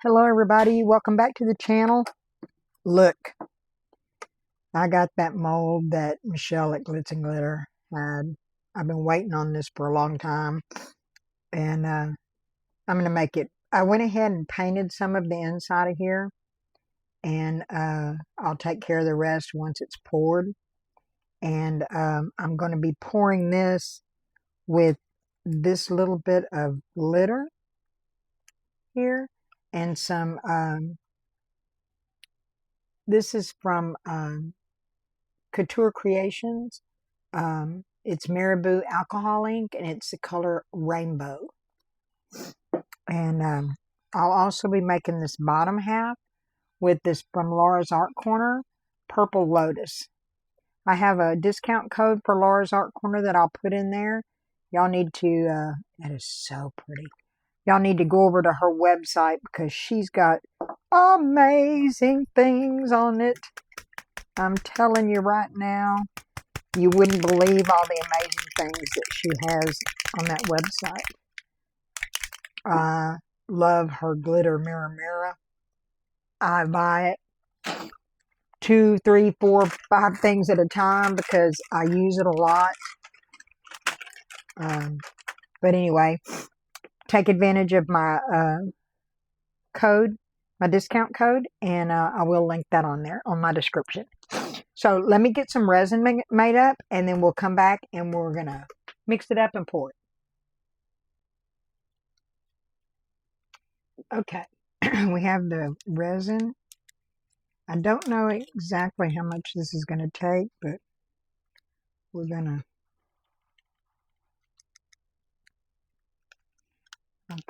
Hello everybody, welcome back to the channel. Look, I got that mold that Michelle at Glitz and Glitter had. I've been waiting on this for a long time, and I'm going to make it. I went ahead and painted some of the inside of here, and I'll take care of the rest once it's poured. And I'm going to be pouring this with this little bit of glitter here and some this is from Couture Creations. It's Marabou alcohol ink, and it's the color rainbow. And I'll also be making this bottom half with this from Laura's Art Corner, Purple Lotus. I have a discount code for Laura's Art Corner that I'll put in there. Y'all need to, that is so pretty. Y'all need to go over to her website because she's got amazing things on it. I'm telling you right now, you wouldn't believe all the amazing things that she has on that website. I love her glitter mirror. I buy it 2, 3, 4, 5 things at a time because I use it a lot. But anyway, take advantage of my code, my discount code, and I will link that on there on my description. So let me get some resin made up, and then we'll come back and we're going to mix it up and pour it. Okay, we have the resin. I don't know exactly how much this is going to take, but we're going to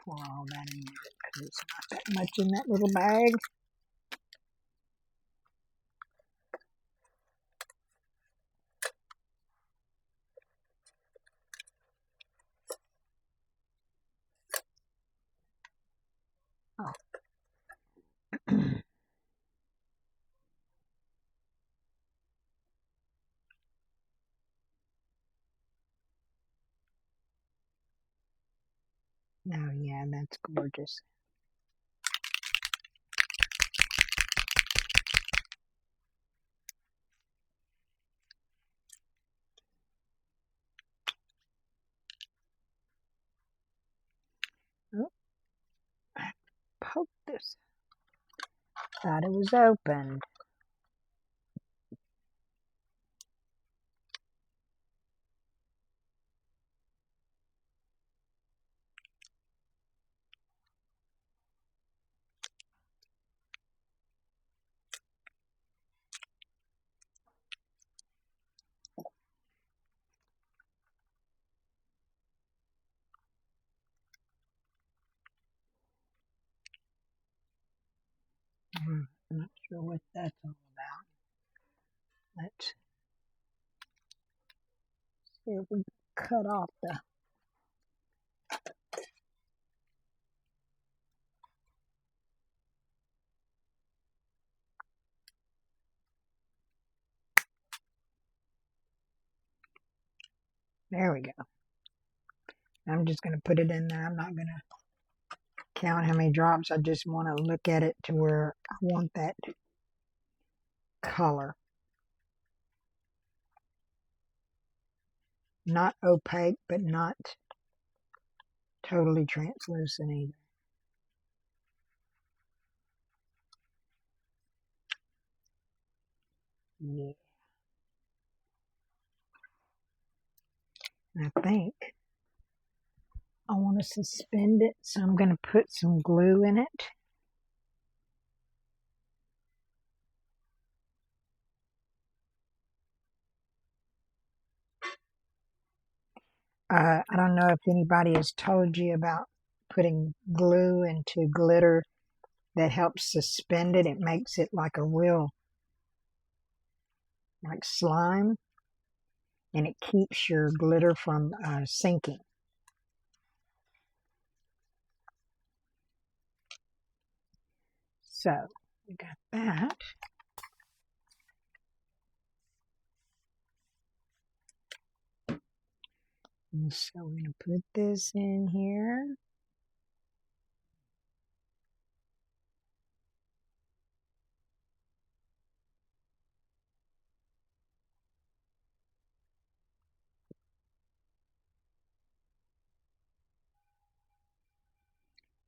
pour all that in there because it's not that much in that little bag. Oh. Oh yeah, that's gorgeous. Oh, I poked this. Thought it was open. I'm not sure what that's all about. Let's see if we cut off the... There we go. I'm just going to put it in there. I'm not going to count how many drops. I just want to look at it to where I want that color. Not opaque, but not totally translucent either. Yeah. I think I want to suspend it, so I'm going to put some glue in it. I don't know if anybody has told you about putting glue into glitter that helps suspend it. It makes it like a real, like slime, and it keeps your glitter from sinking. So, we got that. And so we're going to put this in here.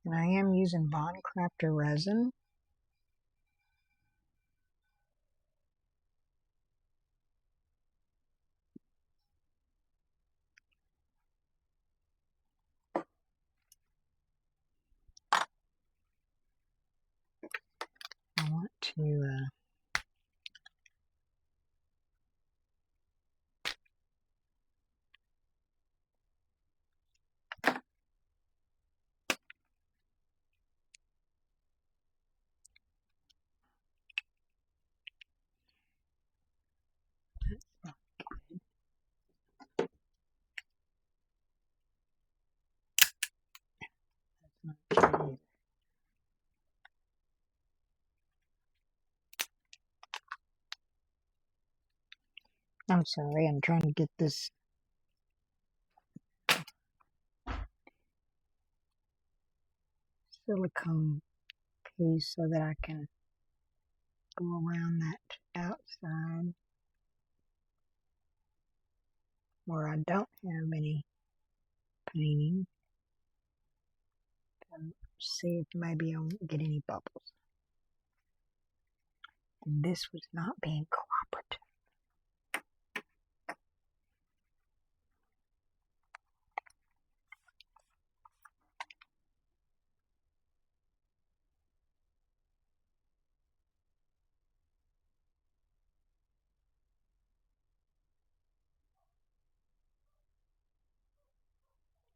And I am using BONDCRAFTOR resin. I want to I'm sorry, I'm trying to get this silicone piece so that I can go around that outside where I don't have any painting and see if maybe I won't get any bubbles. And this was not being cooperative.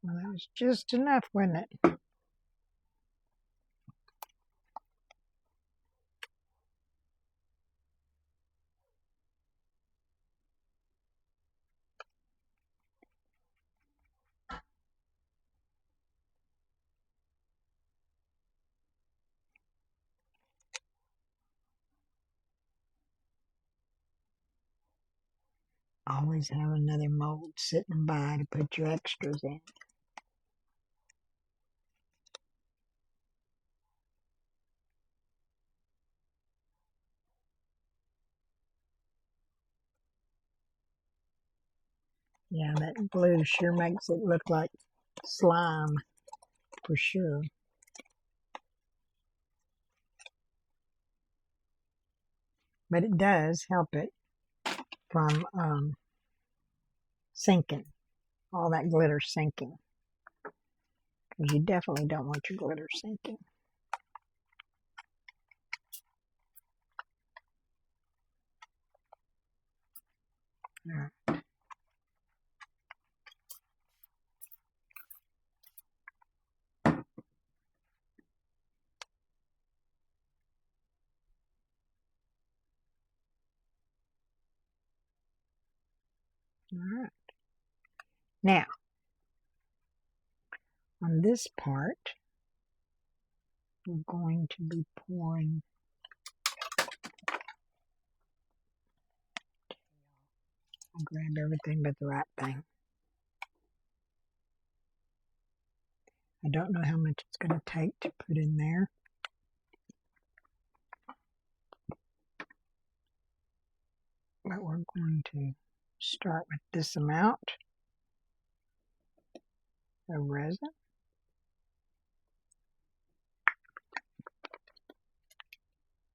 Well, that was just enough, wasn't it? Always have another mold sitting by to put your extras in. Yeah, that glue sure makes it look like slime, for sure. But it does help it from sinking, all that glitter sinking. Because you definitely don't want your glitter sinking. All right. All right. Now, on this part, we're going to be pouring I'll grab everything but the right thing. I don't know how much it's going to take to put in there. But we're going to start with this amount of resin.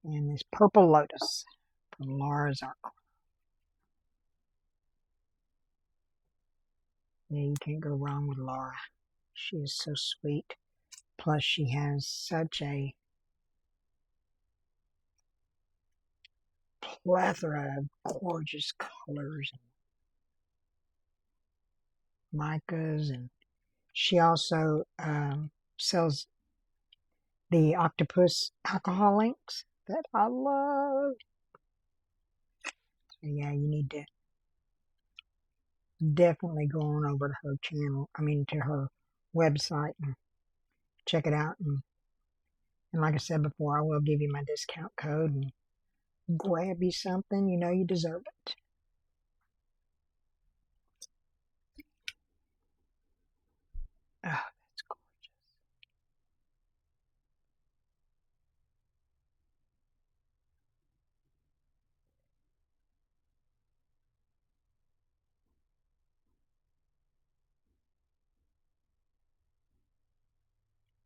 And this purple lotus from Laura's Art. Yeah, you can't go wrong with Laura. She is so sweet. Plus she has such a plethora of gorgeous colors and micas, and she also sells the octopus alcohol inks that I love. So yeah, you need to definitely go on over to her channel, to her website and check it out. And like I said before, I will give you my discount code and grab you something. You know you deserve it. Oh, that's gorgeous.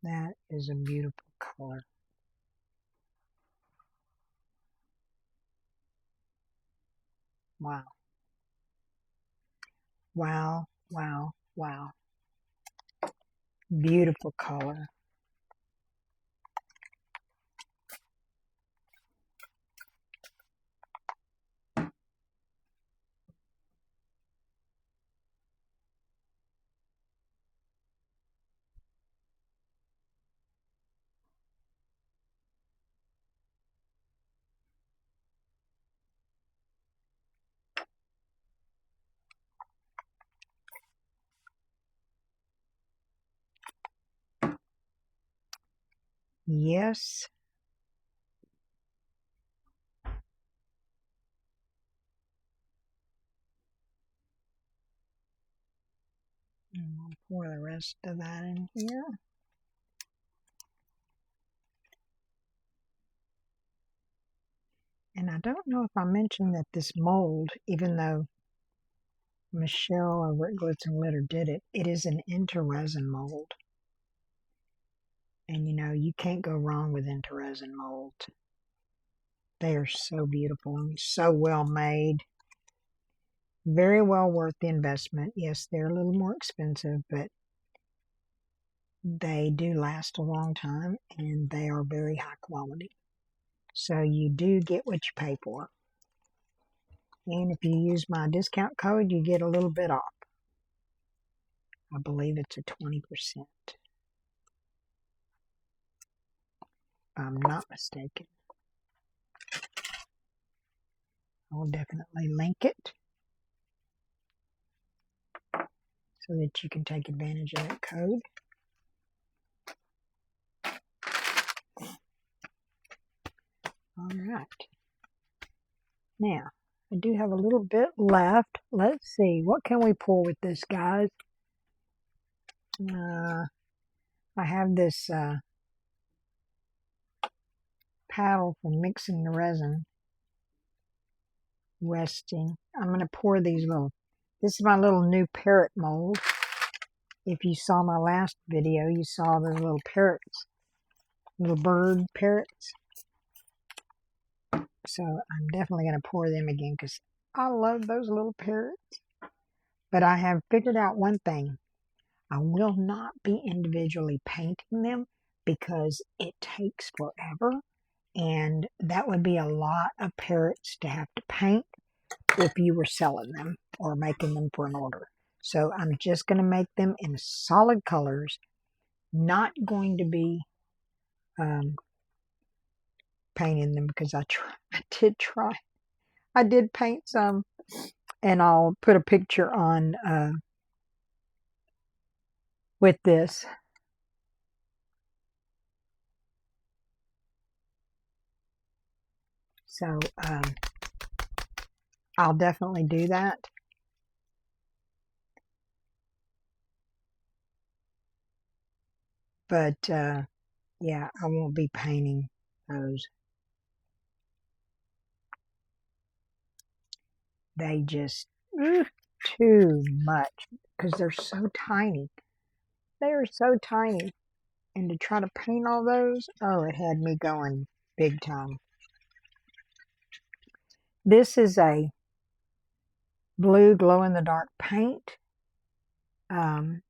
That is a beautiful color. Wow. Wow, wow, wow. Beautiful color. Yes. And we'll pour the rest of that in here. And I don't know if I mentioned that this mold, even though Michelle over at Glitz and Glitter did it, it is an Intoresin mold. And you know, you can't go wrong with Intoresin molds. They are so beautiful and so well made. Very well worth the investment. Yes, they're a little more expensive, but they do last a long time and they are very high quality. So you do get what you pay for. And if you use my discount code, you get a little bit off. I believe it's a 20%. If I'm not mistaken. I'll definitely link it so that you can take advantage of that code. All right. Now, I do have a little bit left. Let's see. What can we pour with this, guys? I have this paddle for mixing the resin resting. I'm going to pour these little, this is my little new parrot mold. If you saw my last video, you saw those little parrots, little bird parrots. So I'm definitely going to pour them again because I love those little parrots. But I have figured out one thing. I will not be individually painting them because it takes forever. And that would be a lot of parrots to have to paint if you were selling them or making them for an order. So I'm just going to make them in solid colors. Not going to be painting them because I did try. I did paint some, and I'll put a picture on with this. So I'll definitely do that. But yeah, I won't be painting those. They just too much because they're so tiny. They are so tiny. And to try to paint all those, oh, it had me going big time. This is a blue glow-in-the-dark paint. I'm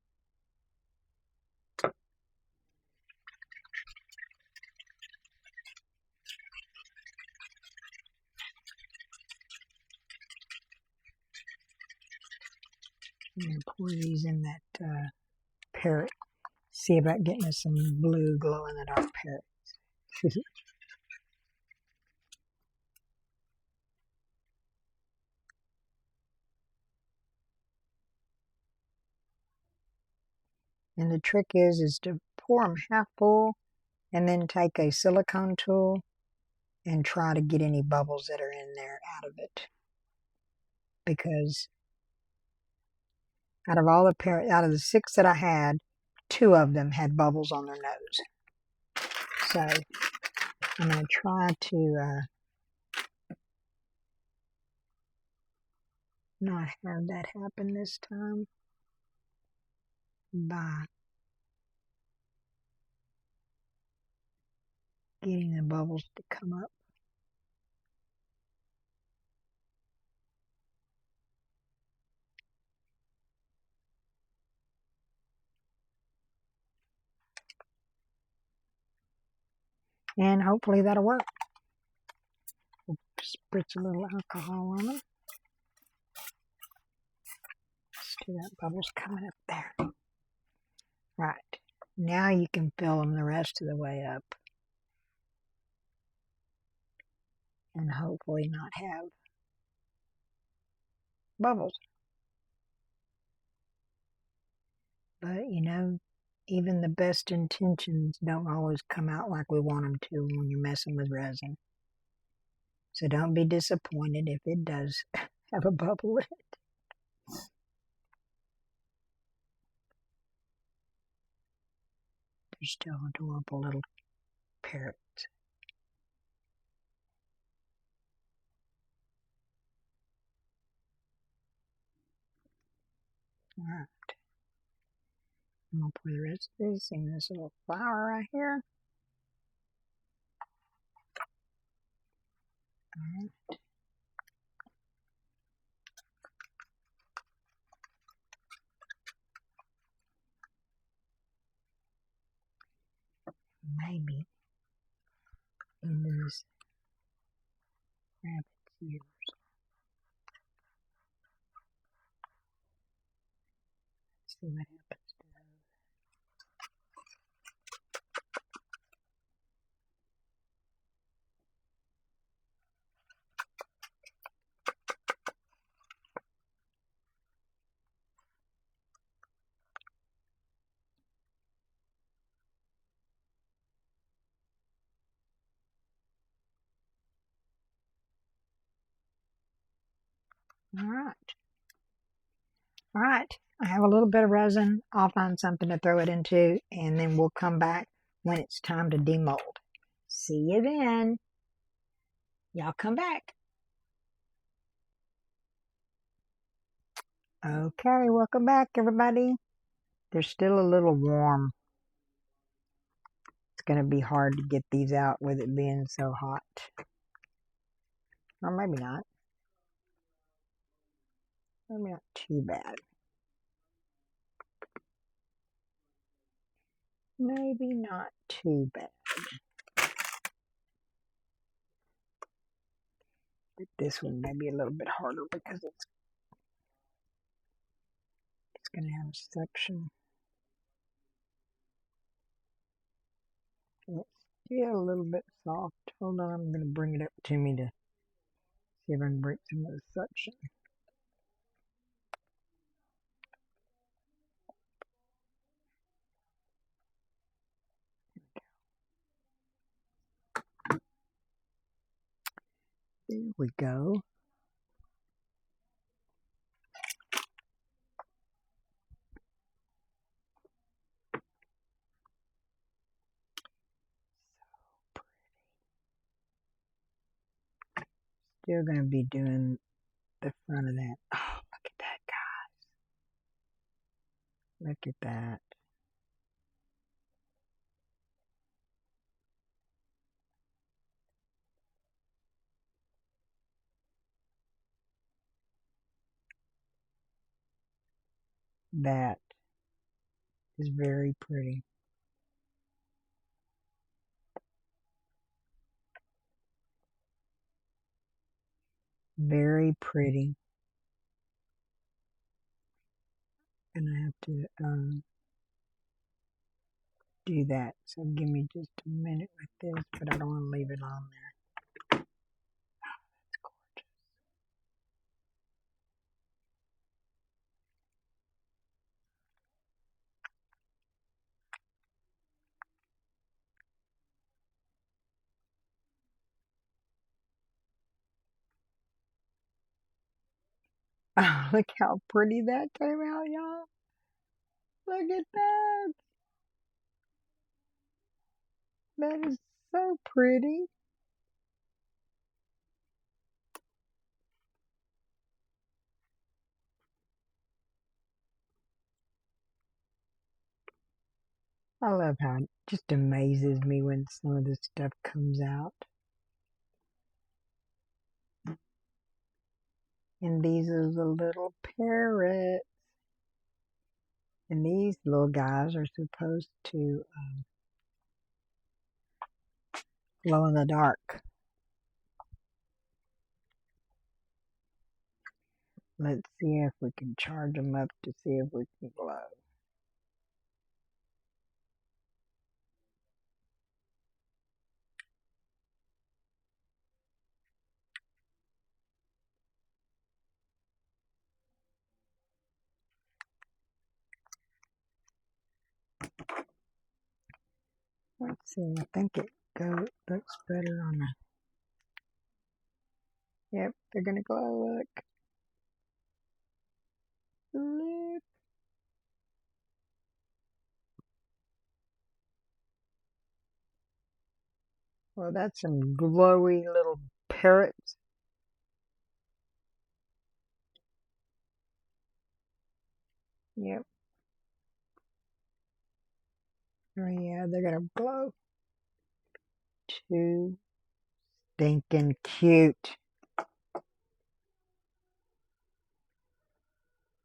going to pour these in that parrot. See about getting us some blue glow-in-the-dark parrots. And the trick is to pour them half full and then take a silicone tool and try to get any bubbles that are in there out of it. Because out of all the parrots, out of the 6 that I had, 2 of them had bubbles on their nose. So I'm going to try to not have that happen this time. Bye. getting the bubbles to come up. And hopefully that'll work. We'll spritz a little alcohol on them. See that bubble's coming up there. Right. Now you can fill them the rest of the way up. And hopefully not have bubbles. But you know, even the best intentions don't always come out like we want them to when you're messing with resin. So don't be disappointed if it does have a bubble in it. They're still adorable little parrots. Alright. I'm going to pour the rest of this in this little flower right here. Alright. Maybe in these rabbit's ears. Let's see what happens to those. Alright, I have a little bit of resin. I'll find something to throw it into, and then we'll come back when it's time to demold. See you then. Y'all come back. Okay, welcome back, everybody. They're still a little warm. It's going to be hard to get these out with it being so hot. Or maybe not. Maybe not too bad. Maybe not too bad. But this one may be a little bit harder because it's going to have suction. It's still a little bit soft. Hold on, I'm going to bring it up to me to see if I can break some of the suction. There we go. Still going to be doing the front of that. Oh, look at that, guys. Look at that. That is very pretty. Very pretty. And I have to do that. So give me just a minute with this, but I don't want to leave it on there. Oh, that's gorgeous. Oh, look how pretty that came out, y'all. Look at that. That is so pretty. I love how it just amazes me when some of this stuff comes out. And these are the little parrots. And these little guys are supposed to glow in the dark. Let's see if we can charge them up to see if we can glow. Let's see, I think it looks better on the... Yep, they're going to glow, look. Look. Well, that's some glowy little parrots. Yep. Oh yeah, they're going to glow. Too stinking cute.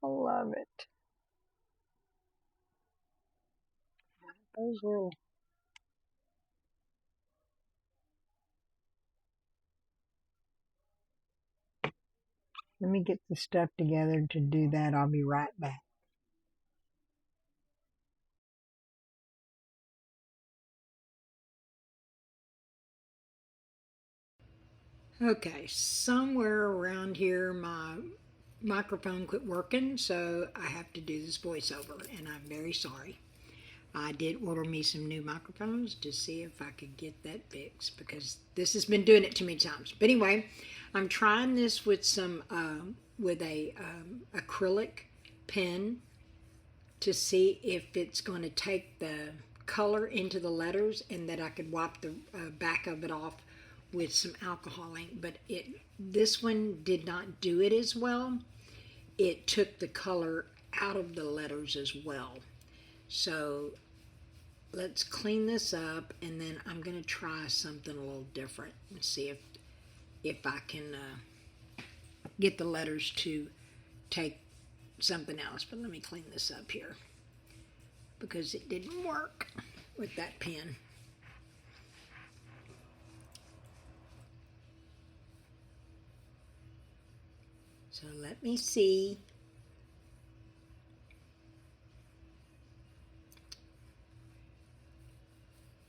I love it. Those little... Let me get the stuff together to do that. I'll be right back. Okay, somewhere around here my microphone quit working, so I have to do this voiceover, and I'm very sorry. I did order me some new microphones to see if I could get that fixed, because this has been doing it too many times. But anyway, I'm trying this with some with a acrylic pen to see if it's going to take the color into the letters, and that I could wipe the back of it off with some alcohol ink. But this one did not do it as well. It took the color out of the letters as well. So let's clean this up, and then I'm going to try something a little different and see if I can get the letters to take something else. But let me clean this up here, because it didn't work with that pen. So let me see.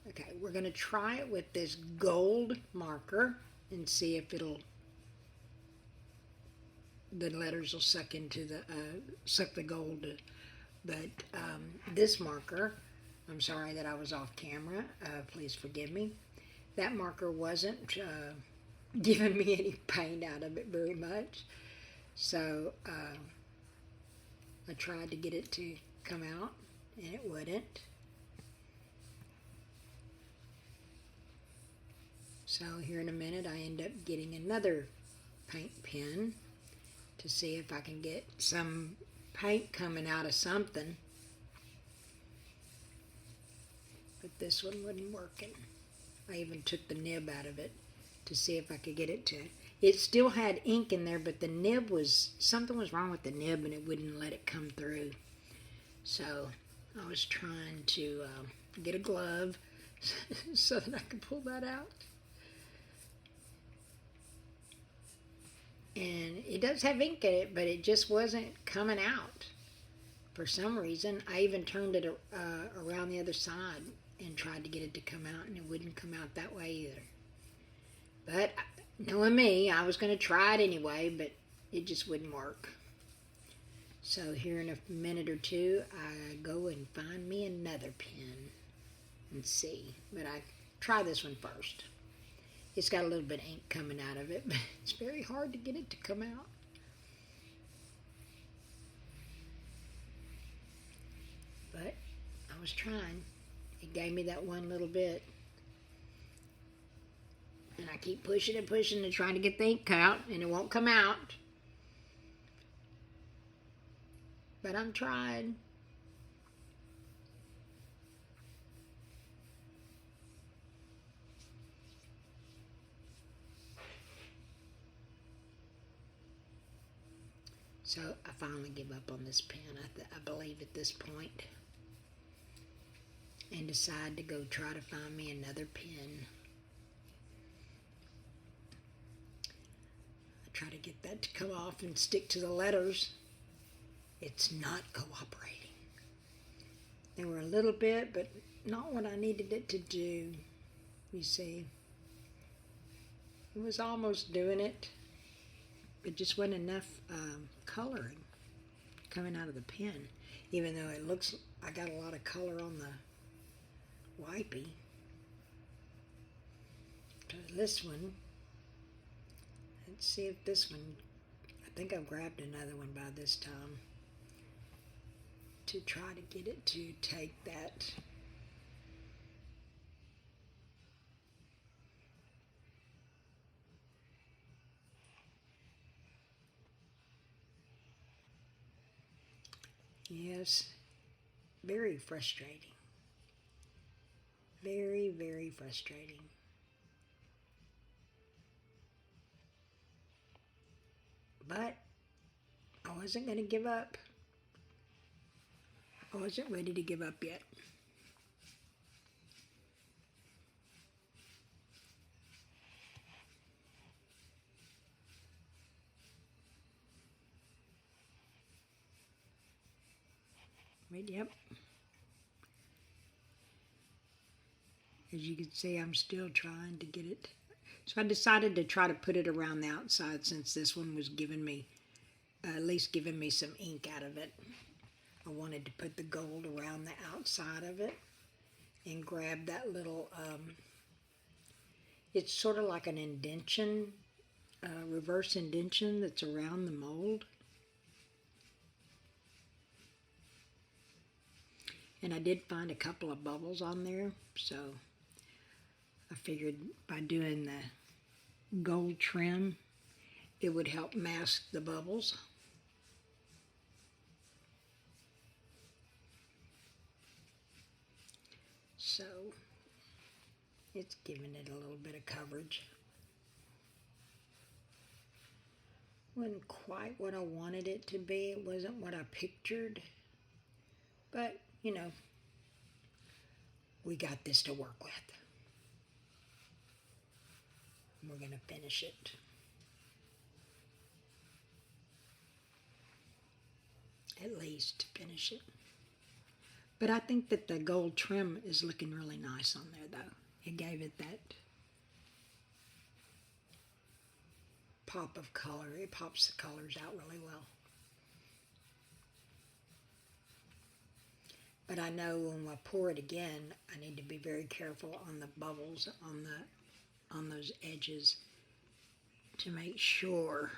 Okay, we're going to try it with this gold marker and see if the letters will suck into suck the gold. But this marker, I'm sorry that I was off camera. Please forgive me. That marker wasn't giving me any paint out of it very much. So I tried to get it to come out, and it wouldn't. So here in a minute, I end up getting another paint pen to see if I can get some paint coming out of something. But this one wasn't working. I even took the nib out of it to see if I could get it to... It still had ink in there, but the nib something was wrong with the nib, and it wouldn't let it come through. So I was trying to get a glove so that I could pull that out. And it does have ink in it, but it just wasn't coming out for some reason. I even turned it around the other side and tried to get it to come out, and it wouldn't come out that way either. But knowing me, I was going to try it anyway, but it just wouldn't work. So here in a minute or two, I go and find me another pen and see. But I try this one first. It's got a little bit of ink coming out of it, but it's very hard to get it to come out. But I was trying. It gave me that one little bit. And I keep pushing and pushing and trying to get the ink out, and it won't come out. But I'm trying. So I finally give up on this pen, I believe at this point, and decide to go try to find me another pen. I try to get that to come off and stick to the letters. It's not cooperating. They were a little bit, but not what I needed it to do, you see. It was almost doing it. It just wasn't enough coloring coming out of the pen, even though it looks, I got a lot of color on the wipey. So this one, let's see if this one, I think I've grabbed another one by this time to try to get it to take that. Yes, very frustrating. Very, very frustrating. But I wasn't going to give up. I wasn't ready to give up yet. But yep. As you can see, I'm still trying to get it. So I decided to try to put it around the outside since this one was giving me, at least giving me some ink out of it. I wanted to put the gold around the outside of it and grab that little, it's sort of like an indention, reverse indention that's around the mold. And I did find a couple of bubbles on there, so I figured by doing the gold trim, it would help mask the bubbles. So it's giving it a little bit of coverage. Wasn't quite what I wanted it to be. It wasn't what I pictured. But, you know, we got this to work with. We're going to finish it. At least finish it. But I think that the gold trim is looking really nice on there, though. It gave it that pop of color. It pops the colors out really well. But I know when I pour it again, I need to be very careful on the bubbles on those edges to make sure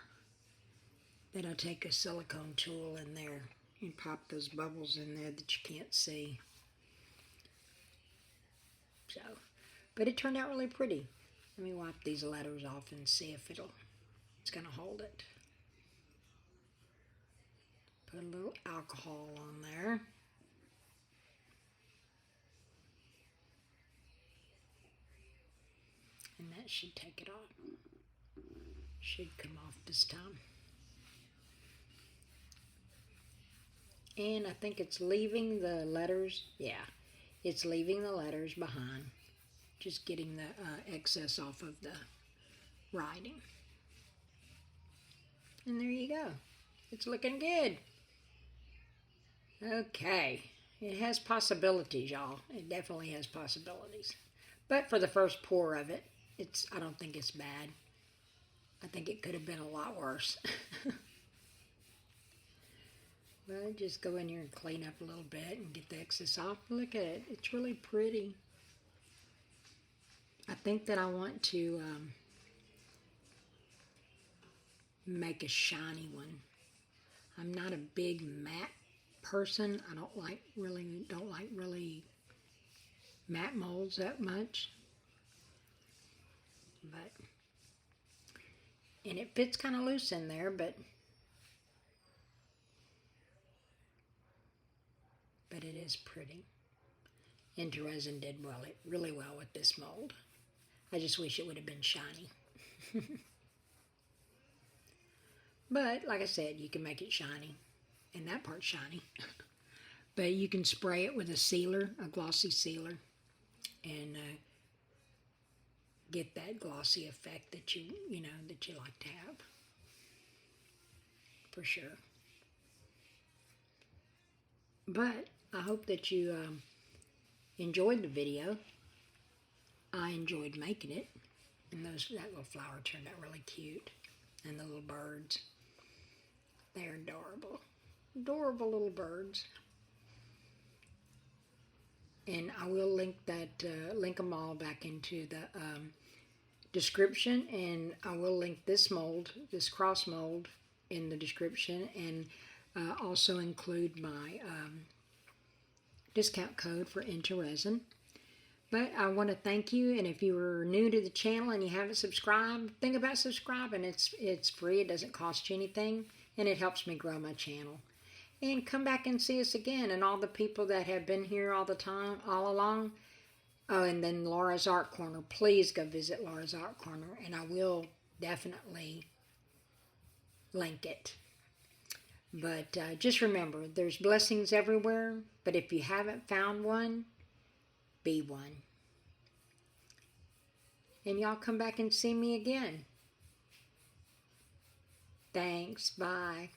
that I take a silicone tool in there and pop those bubbles in there that you can't see. So, but it turned out really pretty. Let me wipe these letters off and see if it's going to hold it. Put a little alcohol on there. And that should take it off. Should come off this time. And I think it's leaving the letters, yeah, it's leaving the letters behind. Just getting the excess off of the writing. And there you go. It's looking good. Okay. It has possibilities, y'all. It definitely has possibilities. But for the first pour of it, I don't think it's bad. I think it could have been a lot worse. Well, just go in here and clean up a little bit and get the excess off. Look at it. It's really pretty. I think that I want to make a shiny one. I'm not a big matte person. I don't like really matte molds that much. And it fits kind of loose in there, but it is pretty. Intoresin did really well with this mold. I just wish it would have been shiny. But like I said, you can make it shiny, and that part's shiny. But you can spray it with a sealer, a glossy sealer, and get that glossy effect that you like to have, for sure. But I hope that you enjoyed the video. I enjoyed making it, and that little flower turned out really cute, and the little birds. They're adorable, adorable little birds. And I will link them all back into the description, and I will link this mold, this cross mold, in the description, and also include my discount code for Intoresin. But I want to thank you, and if you are new to the channel and you haven't subscribed, think about subscribing. It's free, it doesn't cost you anything, and it helps me grow my channel. And come back and see us again, and all the people that have been here all the time, all along. Oh, and then Laura's Art Corner. Please go visit Laura's Art Corner, and I will definitely link it. But just remember, there's blessings everywhere, but if you haven't found one, be one. And y'all come back and see me again. Thanks. Bye.